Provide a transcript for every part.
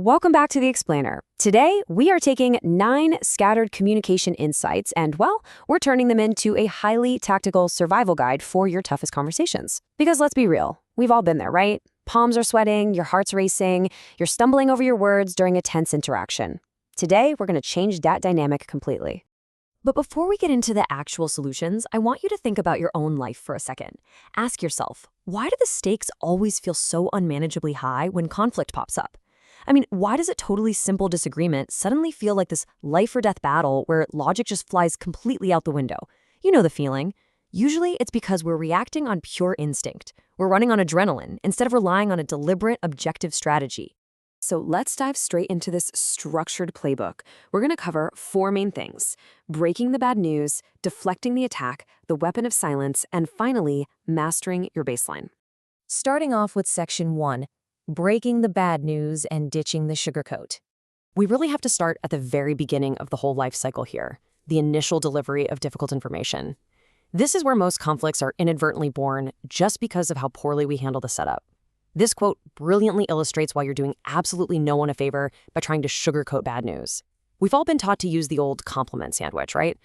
Welcome back to The Explainer. Today, we are taking 9 scattered communication insights and, well, we're turning them into a highly tactical survival guide for your toughest conversations. Because let's be real, we've all been there, right? Palms are sweating, your heart's racing, you're stumbling over your words during a tense interaction. Today, we're going to change that dynamic completely. But before we get into the actual solutions, I want you to think about your own life for a second. Ask yourself, why do the stakes always feel so unmanageably high when conflict pops up? I mean, why does a totally simple disagreement suddenly feel like this life or death battle where logic just flies completely out the window? You know the feeling. Usually, it's because we're reacting on pure instinct. We're running on adrenaline instead of relying on a deliberate, objective strategy. So let's dive straight into this structured playbook. We're going to cover 4 main things: breaking the bad news, deflecting the attack, the weapon of silence, and finally, mastering your baseline. Starting off with Section 1, breaking the bad news and ditching the sugarcoat. We really have to start at the very beginning of the whole life cycle here, the initial delivery of difficult information. This is where most conflicts are inadvertently born just because of how poorly we handle the setup. This quote brilliantly illustrates why you're doing absolutely no one a favor by trying to sugarcoat bad news. We've all been taught to use the old compliment sandwich, right?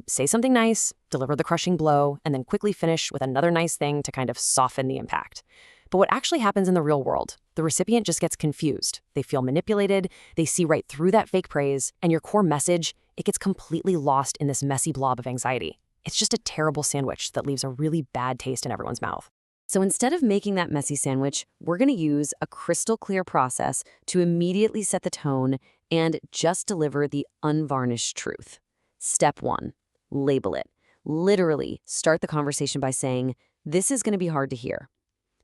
Say something nice, deliver the crushing blow, and then quickly finish with another nice thing to kind of soften the impact. But what actually happens in the real world, the recipient just gets confused. They feel manipulated, they see right through that fake praise, and your core message, it gets completely lost in this messy blob of anxiety. It's just a terrible sandwich that leaves a really bad taste in everyone's mouth. So instead of making that messy sandwich, we're going to use a crystal clear process to immediately set the tone and just deliver the unvarnished truth. Step 1, label it. Literally start the conversation by saying, "This is going to be hard to hear."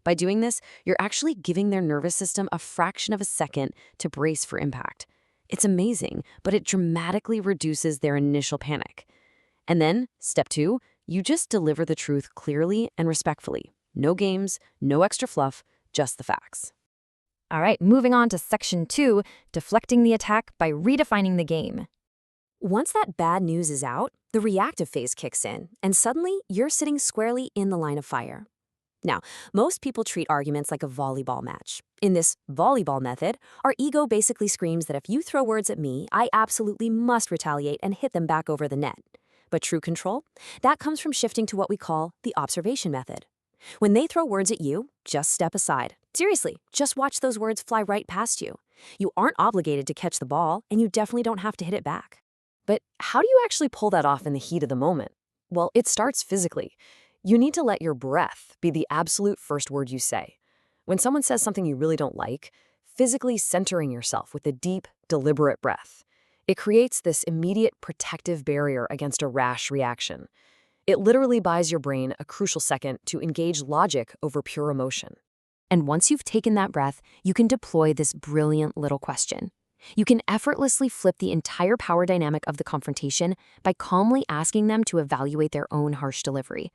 By doing this, you're actually giving their nervous system a fraction of a second to brace for impact. It's amazing, but it dramatically reduces their initial panic. And then, step 2, you just deliver the truth clearly and respectfully. No games, no extra fluff, just the facts. All right, moving on to Section 2, deflecting the attack by redefining the game. Once that bad news is out, the reactive phase kicks in, and suddenly you're sitting squarely in the line of fire. Now, most people treat arguments like a volleyball match. In this volleyball method, our ego basically screams that if you throw words at me, I absolutely must retaliate and hit them back over the net. But true control? That comes from shifting to what we call the observation method. When they throw words at you, just step aside. Seriously, just watch those words fly right past you. You aren't obligated to catch the ball, and you definitely don't have to hit it back. But how do you actually pull that off in the heat of the moment? Well, it starts physically. You need to let your breath be the absolute first word you say. When someone says something you really don't like, physically centering yourself with a deep, deliberate breath. It creates this immediate protective barrier against a rash reaction. It literally buys your brain a crucial second to engage logic over pure emotion. And once you've taken that breath, you can deploy this brilliant little question. You can effortlessly flip the entire power dynamic of the confrontation by calmly asking them to evaluate their own harsh delivery.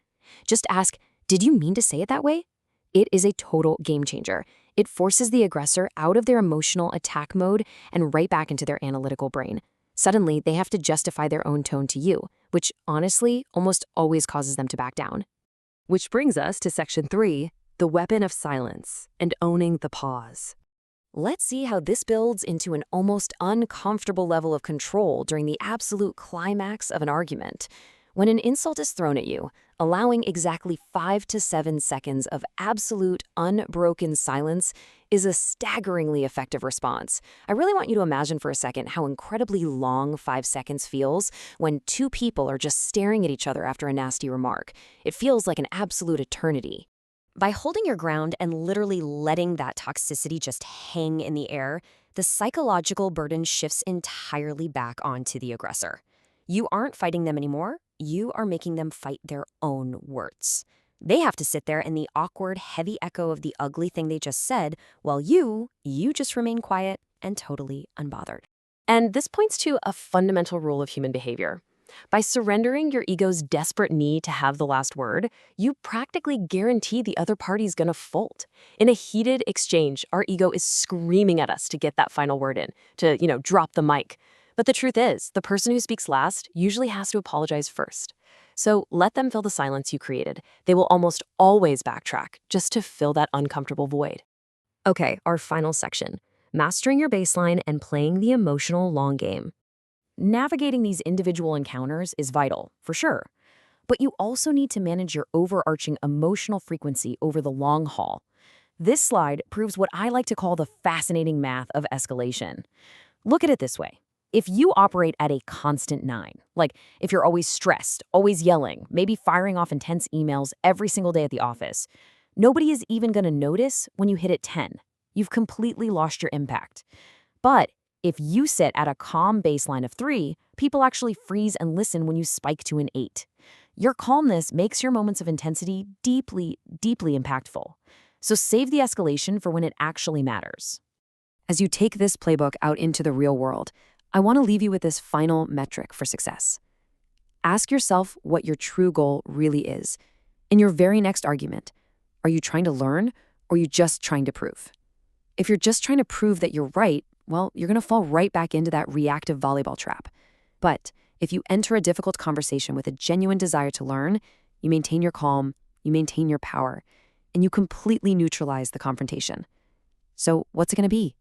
Just ask, "Did you mean to say it that way?" It is a total game changer. It forces the aggressor out of their emotional attack mode and right back into their analytical brain. Suddenly, they have to justify their own tone to you, which honestly almost always causes them to back down. Which brings us to Section 3, the weapon of silence and owning the pause. Let's see how this builds into an almost uncomfortable level of control during the absolute climax of an argument. When an insult is thrown at you, allowing exactly 5 to 7 seconds of absolute, unbroken silence is a staggeringly effective response. I really want you to imagine for a second how incredibly long 5 seconds feels when 2 people are just staring at each other after a nasty remark. It feels like an absolute eternity. By holding your ground and literally letting that toxicity just hang in the air, the psychological burden shifts entirely back onto the aggressor. You aren't fighting them anymore. You are making them fight their own words. They have to sit there in the awkward, heavy echo of the ugly thing they just said, while you just remain quiet and totally unbothered. And this points to a fundamental rule of human behavior. By surrendering your ego's desperate need to have the last word, you practically guarantee the other party's gonna fold. In a heated exchange, our ego is screaming at us to get that final word in, to, drop the mic. But the truth is, the person who speaks last usually has to apologize first. So let them fill the silence you created. They will almost always backtrack just to fill that uncomfortable void. Okay, our final section. mastering your baseline and playing the emotional long game. Navigating these individual encounters is vital, for sure. But you also need to manage your overarching emotional frequency over the long haul. This slide proves what I like to call the fascinating math of escalation. Look at it this way. If you operate at a constant 9, like if you're always stressed, always yelling, maybe firing off intense emails every single day at the office, nobody is even going to notice when you hit at 10. You've completely lost your impact. But if you sit at a calm baseline of 3, people actually freeze and listen when you spike to an 8. Your calmness makes your moments of intensity deeply, deeply impactful. So save the escalation for when it actually matters. As you take this playbook out into the real world, I want to leave you with this final metric for success. Ask yourself what your true goal really is. In your very next argument, are you trying to learn or are you just trying to prove? If you're just trying to prove that you're right, well, you're going to fall right back into that reactive volleyball trap. But if you enter a difficult conversation with a genuine desire to learn, you maintain your calm, you maintain your power, and you completely neutralize the confrontation. So what's it going to be?